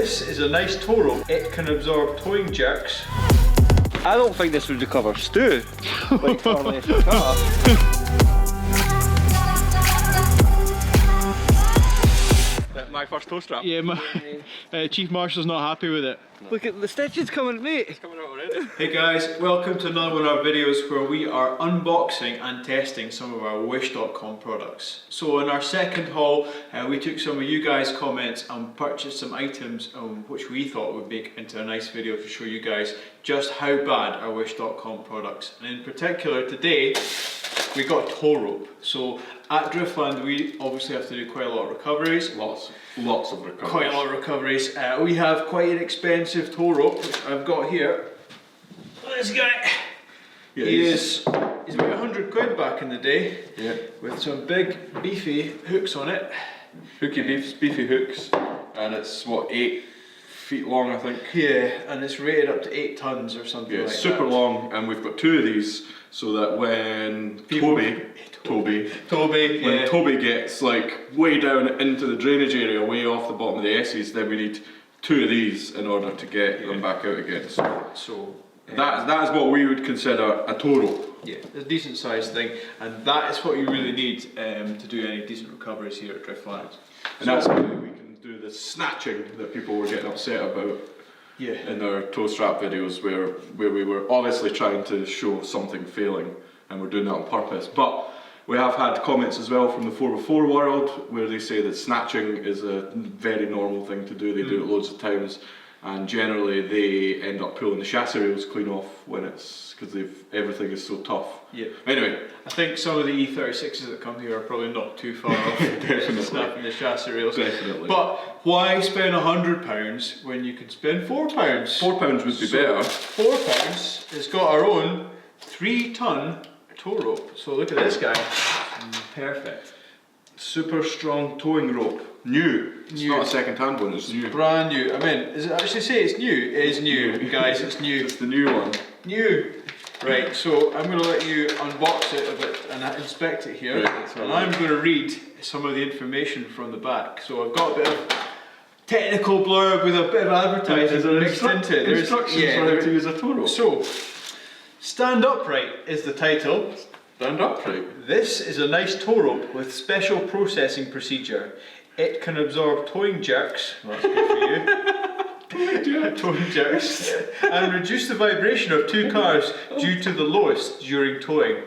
This is a nice tow rope. It can absorb towing jerks. I don't think this would recover stew, like far left the car. My first tow strap. Yeah, Chief Marshal's not happy with it. Look at the stitches coming, mate. It's coming out already. Hey guys, welcome to another one of our videos where we are unboxing and testing some of our Wish.com products. So in our second haul, we took some of you guys' comments and purchased some items which we thought would make into a nice video to show you guys just how bad our Wish.com products. And in particular today, we got a tow rope. So at Driftland we obviously have to do quite a lot of recoveries. Lots of recoveries. Quite a lot of recoveries. We have quite an expensive tow rope, which I've got here. This guy, Yeah, he's about 100 quid back in the day, yeah, with some big beefy hooks on it. beefy hooks, and it's what, 8 feet long, I think. Yeah, and it's rated up to 8 tons or something like Yeah, that. it's super long, and we've got 2 of these so that when Toby gets like way down into the drainage area, way off the bottom of the S's, then we need 2 of these in order to get them back out again. So that is what we would consider a tow rope. Yeah, it's a decent sized thing, and that is what you really need to do any decent recoveries here at Driftland. And that's how we can do the snatching that people were getting upset about. Yeah. In our toe strap videos where we were obviously trying to show something failing, and we're doing that on purpose. But we have had comments as well from the 4x4 world where they say that snatching is a very normal thing to do. They do it loads of times, and generally they end up pulling the chassis rails clean off when it's because everything is so tough. Yeah. Anyway, I think some of the E36s that come here are probably not too far off. Definitely. Snapping the chassis rails. Definitely. But why spend £100 when you can spend £4? £4 would be better. £4 has got our own 3-ton tow rope. So look at this guy. Perfect. Super strong towing rope. New. It's not a second-hand one, it's new. Brand new. I mean, does it actually say it's new? It is new, guys, it's new. It's the new one. New. Right, so I'm going to let you unbox it a bit and inspect it here. Right, and I'm going to read some of the information from the back. So I've got a bit of technical blurb with a bit of advertising mixed into it. There's instructions for how to use a tow rope. So, Stand Upright is the title. Stand upright. This is a nice tow rope with special processing procedure. It can absorb towing jerks, well, that's good for you, towing jerks, and reduce the vibration of 2 cars due to the lowest during towing.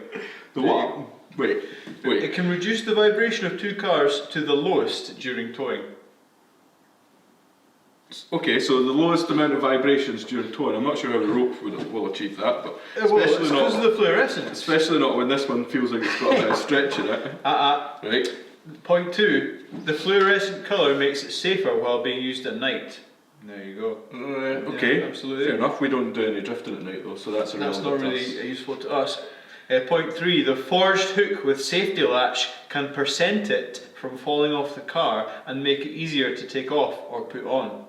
The what? Wait. It can reduce the vibration of 2 cars to the lowest during towing. Okay, so the lowest amount of vibrations during towing. I'm not sure how the rope will achieve that, but Especially because of the fluorescence. Especially not when this one feels like it's got a bit of stretch in it. Right. Point 2, the fluorescent colour makes it safer while being used at night. There you go. Okay, yeah, absolutely. Fair enough. We don't do any drifting at night though, so that's not really useful to us. Point 3, the forged hook with safety latch can percent it from falling off the car and make it easier to take off or put on.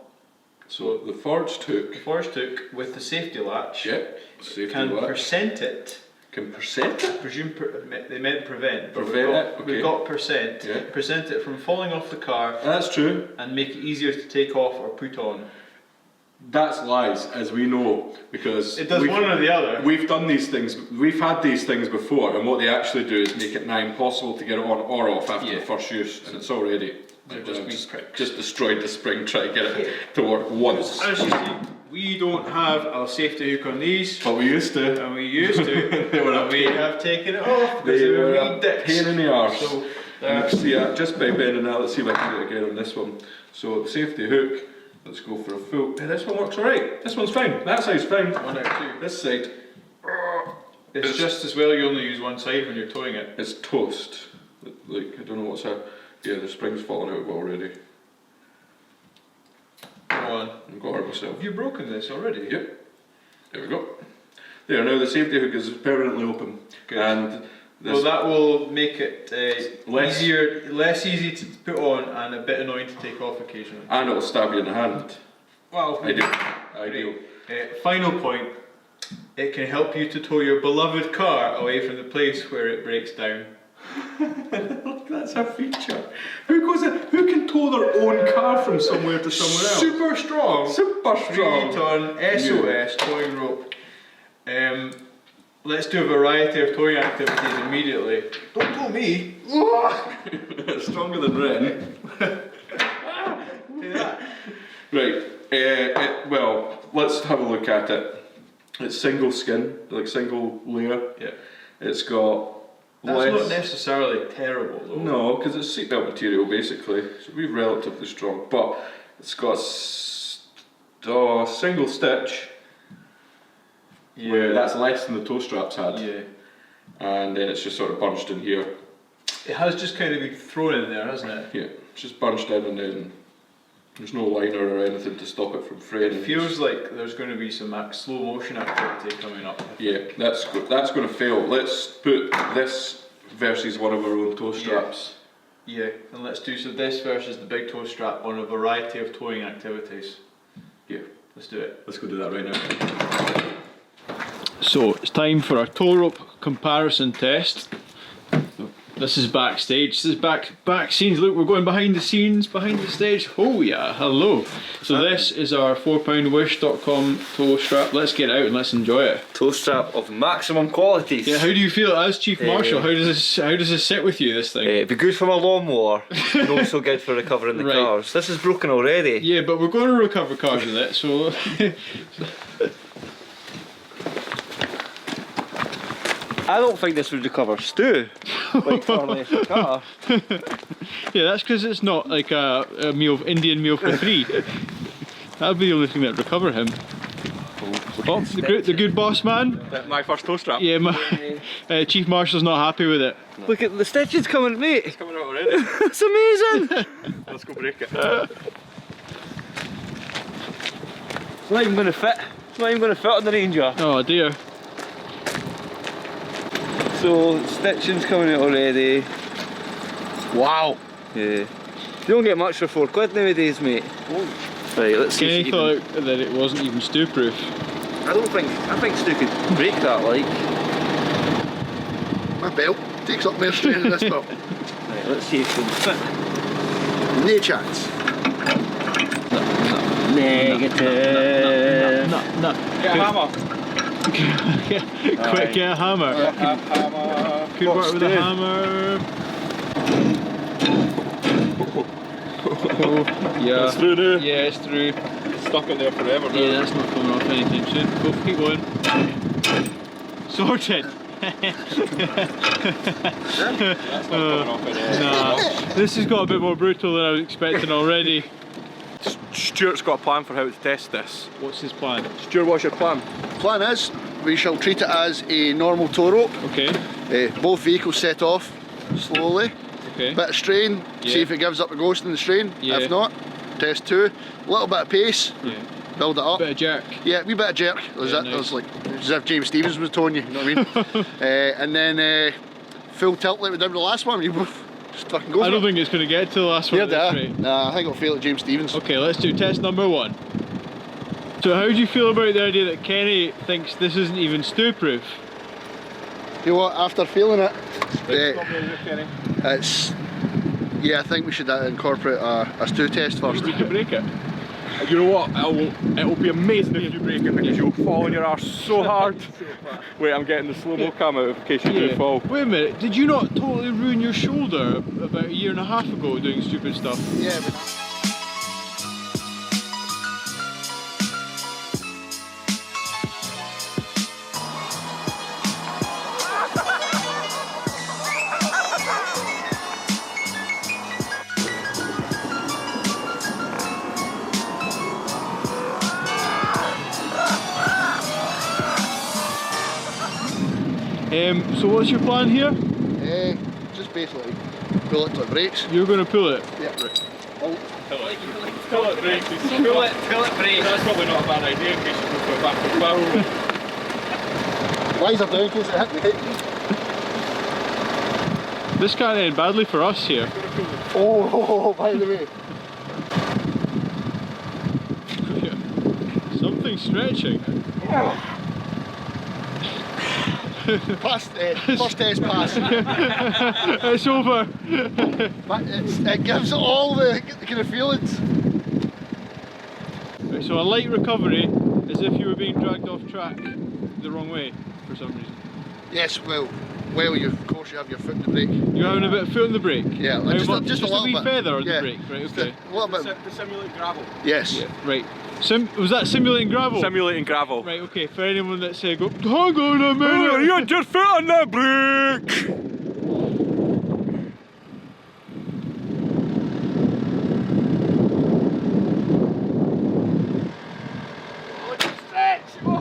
So the forged hook. The forged hook with the safety latch can percent it. Can percent it? I presume they meant prevent. We've got percent. Yeah. Percent it from falling off the car. That's true. And make it easier to take off or put on. That's lies, as we know, because it does one or the other. We've done these things. We've had these things before, and what they actually do is make it nigh impossible to get it on or off after the first use, and it's already just destroyed the spring trying to get it to work once. As you see, we don't have a safety hook on these, but we used to, and we have taken it off because they were a pain in the arse. So you can see that just by bending that. Let's see if I can do it again on this one. So the safety hook. Let's go for a full. Hey, this one works alright. This one's fine. That side's fine. 1 out 2. This side. It's just as well you only use one side when you're towing it. It's toast. Like, I don't know what's happening. Yeah, the spring's falling out already. Go on. I've got hurt myself. Have you broken this already? Yep. There we go. There, now the safety hook is permanently open. Good. And well, that will make it less easy to put on and a bit annoying to take off occasionally. And it'll stab you in the hand. Well, ideal. Final point, it can help you to tow your beloved car away from the place where it breaks down. That's a feature. Who can tow their own car from somewhere to somewhere else? Super strong. Super strong. 3-ton SOS towing rope. Let's do a variety of towing activities immediately. Don't tow me. It's stronger than Ren. Do that. Right. Well, let's have a look at it. It's single skin, like single layer. Yeah. It's got That's not necessarily terrible though. No, because it's seatbelt material basically, so we're relatively strong. But it's got single stitch, where that's less than the toe straps had. Yeah. And then it's just sort of bunched in here. It has just kind of been thrown in there, hasn't it? Yeah, it's just bunched in, and then there's no liner or anything to stop it from fraying. It feels like there's going to be some slow motion activity coming up. Yeah, that's going to fail. Let's put this versus one of our own toe straps. Yeah, and let's do this versus the big toe strap on a variety of towing activities. Yeah, Let's do it. let's go do that right now. So it's time for our tow rope comparison test. This is backstage. This is back scenes. Look, we're going behind the scenes, behind the stage. Oh yeah, hello. So this is our £4wish.com tow strap. Let's get out and let's enjoy it. Toe strap of maximum qualities. Yeah, how do you feel as Chief Marshal? How does this sit with you? This thing? It'd be good for my lawnmower, not so good for recovering the Right. cars. This is broken already. Yeah, but we're going to recover cars with it. So I don't think this would recover stew, like for less a car. yeah, that's because it's not like a Indian meal for free. That'll be the only thing that would recover him. Oh, the good boss man. My first toe strap. Yeah, Chief Marshal's not happy with it. Look at the stitches coming, mate. It's coming out already. It's amazing. Let's go break it. It's not even going to fit. It's not even going to fit on the Ranger. Oh dear. So stitching's coming out already. Wow. Yeah. You don't get much for £4 nowadays, mate. Right, let's see. Kenny thought that it wasn't even stew proof. I think Stu could break that, like. My belt takes up more strain than this belt. Right, let's see if it can fit. No chance. Negative. No. Get a hammer. Quick, get a hammer. Hammer. Good work with the hammer. Oh, yeah. It's through now. Yeah, it's through. Stuck in there forever now. Yeah, that's not coming off anytime soon. Go, keep going. Sorted. That's not coming off anyway. Nah, this has got a bit more brutal than I was expecting already. Stuart's got a plan for how to test this. What's his plan? Stuart, what's your plan? Plan is, we shall treat it as a normal tow rope. Okay, Both vehicles set off slowly. okay. Bit of strain, see Yeah. if it gives up the ghost in the strain. Yeah. If not, test 2. Little bit of pace, Yeah. build it up. Bit of jerk. Yeah, wee bit of jerk. There's Yeah, that. nice. There's like as if James Stevens was towing you. You know what I mean? And then full tilt like we did with the last one. You just fucking go. I for don't it. think it's going to get to the last one Yeah, at this that. rate. Nah, I think it'll fail at James Stevens. Okay, let's do test number 1. So how do you feel about the idea that Kenny thinks this isn't even stew proof? You know what? After feeling it, Stop there, Kenny. it's. Yeah, I think we should incorporate a stew test first. We can break it. You know what? It'll be amazing if you break it because you'll fall on your arse so hard. Wait, I'm getting the slow-mo cam out in case you do fall. Wait a minute, did you not totally ruin your shoulder about 1.5 years ago doing stupid stuff? Yeah. But So what's your plan here? just basically pull it to the brakes. You're going to pull it. Yeah. Right. Oh, Pull it, brakes. Pull it, break. That's probably not a bad idea in case you go for a backward barrel. visor down in case it hit the head. This can't end badly for us here. Oh, by the way. Something stretching. Pass, first test pass. It's over. But it gives it all the kind of feelings. Right, so a light recovery is if you were being dragged off track the wrong way for some reason. Yes, well, you of course you have your foot in the brake. You're having a bit of foot on the brake? Yeah, How just, much? just a little wee bit. feather on Yeah. the brake, right, okay. A little bit. To simulate gravel. Yes. Yeah, right. Was that simulating gravel? Simulating gravel. Right, okay, for anyone that's go, hang on a minute! Oh, you had your foot on the brake!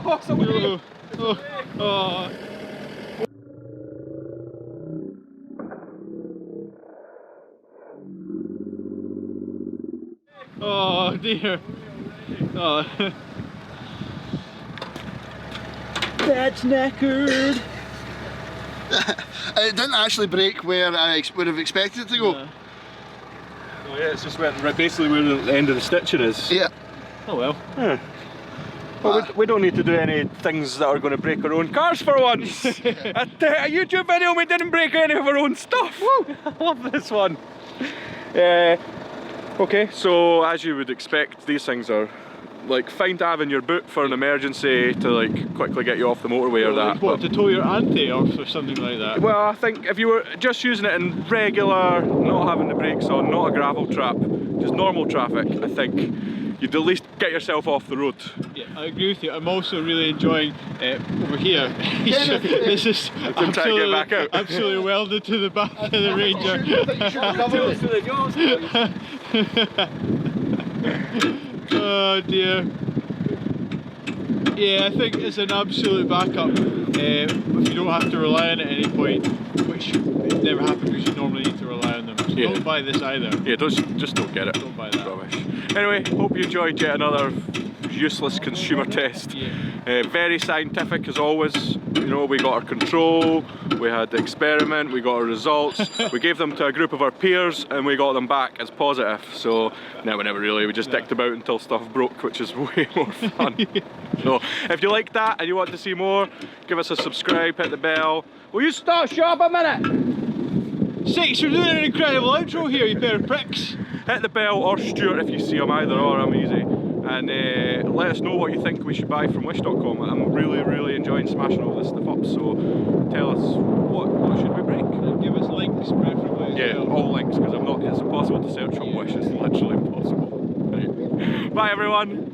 Oh, somebody! Oh. Oh dear. Oh. That's knackered. It didn't actually brake where I would have expected it to go. Yeah. Oh yeah, it's just basically where the end of the stitching is. Yeah. Oh well. Yeah. Well, we don't need to do any things that are going to break our own cars for once. A YouTube video, we didn't break any of our own stuff. Woo! I love this one. Okay, so as you would expect, these things are like fine to have in your boot for an emergency to like quickly get you off the motorway or that. What, to tow your auntie off or something like that? Well, I think if you were just using it in regular, not having the brakes on, not a gravel trap, just normal traffic, I think you'd at least get yourself off the road. Yeah, I agree with you. I'm also really enjoying over here. This is trying to get back out. absolutely welded to the back of the Ranger. Oh dear. Yeah, I think it's an absolute backup if you don't have to rely on it at any point, which never happens because you normally need to rely on them. So Yeah. don't buy this either. Yeah, just don't get it. Don't buy that. Rubbish. Anyway, hope you enjoyed yet another useless consumer test. Yeah. Very scientific as always. You know, we got our control, we had the experiment, we got our results, we gave them to a group of our peers and we got them back as positive. So, no, we never really, we just dicked about until stuff broke, which is way more fun. So, if you like that and you want to see more, give us a subscribe, hit the bell. Will you start shop a minute? Six, you're doing an incredible outro here, you pair of pricks. Hit the bell or Stuart if you see them, either or, I'm easy. And let us know what you think we should buy from wish.com. I'm really enjoying smashing all this stuff up, so tell us what should we break? And give us links preferably as well. All links, because it's impossible to search on Wish, it's literally impossible. Right. Bye everyone!